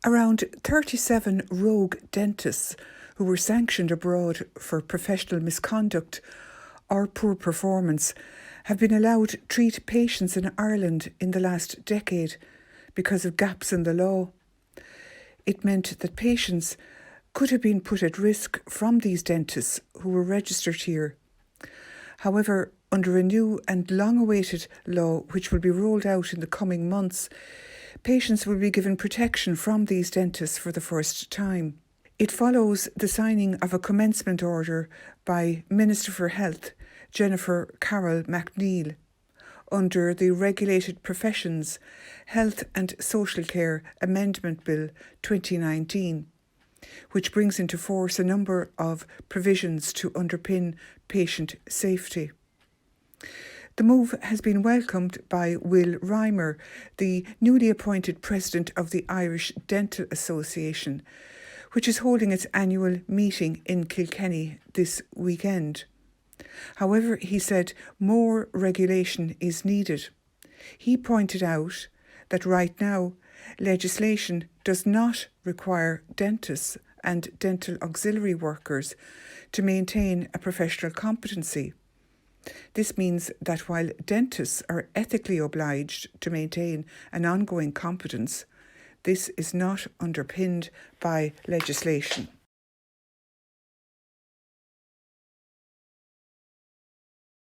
Around 37 rogue dentists who were sanctioned abroad for professional misconduct or poor performance have been allowed to treat patients in Ireland in the last decade because of gaps in the law. It meant that patients could have been put at risk from these dentists who were registered here. However, under a new and long-awaited law which will be rolled out in the coming months, patients will be given protection from these dentists for the first time. It follows the signing of a commencement order by Minister for Health, Jennifer Carroll McNeill, under the Regulated Professions Health and Social Care Amendment Bill 2019, which brings into force a number of provisions to underpin patient safety. The move has been welcomed by Will Reimer, the newly appointed president of the Irish Dental Association, which is holding its annual meeting in Kilkenny this weekend. However, he said more regulation is needed. He pointed out that right now, legislation does not require dentists and dental auxiliary workers to maintain a professional competency. This means that while dentists are ethically obliged to maintain an ongoing competence, this is not underpinned by legislation.